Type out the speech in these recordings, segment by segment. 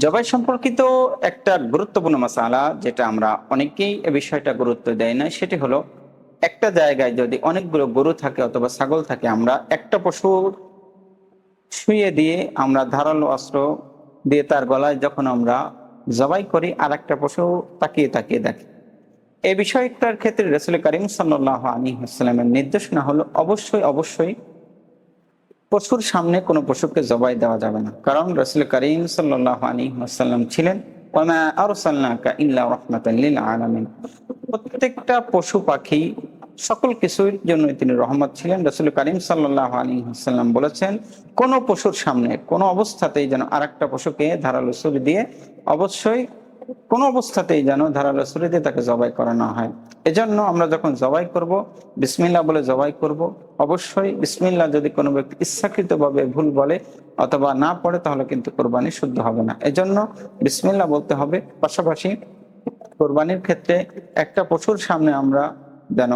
জবাই সম্পর্কিত একটা গুরুত্বপূর্ণ মাসালা, যেটা আমরা অনেকেই এ বিষয়টা গুরুত্ব দেয় না, সেটি হলো একটা জায়গায় যদি অনেকগুলো গরু থাকে অথবা ছাগল থাকে, আমরা একটা পশু শুইয়ে দিয়ে আমরা ধারালো অস্ত্র দিয়ে তার গলায় যখন আমরা জবাই করি, আর একটা পশু তাকিয়ে তাকিয়ে দেখে। এই বিষয়টার ক্ষেত্রে রাসূল করিম সাল্লাল্লাহু আলাইহি ওয়াসাল্লামের নির্দেশনা হলো অবশ্যই অবশ্যই পশুর সামনে কোনো পশুকে জবাই দেওয়া যাবে না, কারণ রাসূল করিম সাল্লাল্লাহু আলাইহি ওয়াসাল্লাম ছিলেন ওয়ামা আরসালনাকা ইল্লা রাহমাতাল লিল আলামিন। প্রত্যেকটা পশু পাখি সকল কিছুর জন্য তিনি রহমত ছিলেন। রাসূল করিম সাল্লাল্লাহু আলাইহি ওয়াসাল্লাম বলেছেন, কোনো পশুর সামনে কোনো অবস্থাতেই যেন আরেকটা পশুকে ধারালো ছুরি দিয়ে অবশ্যই কোনো অবস্থাতেই যেন ধারালো ছুরি দিয়ে তাকে জবাই করা না হয়। এজন্য আমরা যখন জবাই করব, বিসমিল্লাহ বলে জবাই করব। অবশ্যই বিসমিল্লাহ যদি কোনো ব্যক্তি ইচ্ছাকৃতভাবে ভুল বলে অথবা না পড়ে, তাহলে কিন্তু কোরবানি শুদ্ধ হবে না। এজন্য বিসমিল্লাহ বলতে হবে। পাশাপাশি কোরবানির ক্ষেত্রে একটা পশুর সামনে আমরা যেন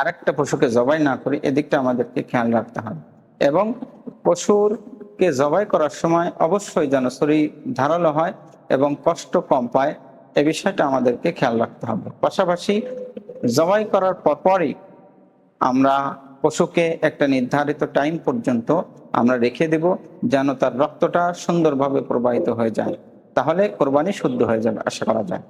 আরেকটা পশুকে জবাই না করি, এদিকটা আমাদেরকে খেয়াল রাখতে হবে। এবং পশুরকে জবাই করার সময় অবশ্যই যেন শরীর ধারালো হয় এবং কষ্ট কম পায়, এ বিষয়টা আমাদেরকে খেয়াল রাখতে হবে। পাশাপাশি জবাই করার পরপরই আমরা পশুকে একটা নির্ধারিত টাইম পর্যন্ত আমরা রেখে দেব, যেন তার রক্তটা সুন্দরভাবে প্রবাহিত হয়ে যায়। তাহলে কোরবানি শুদ্ধ হয়ে যাবে, আশা করা যায়।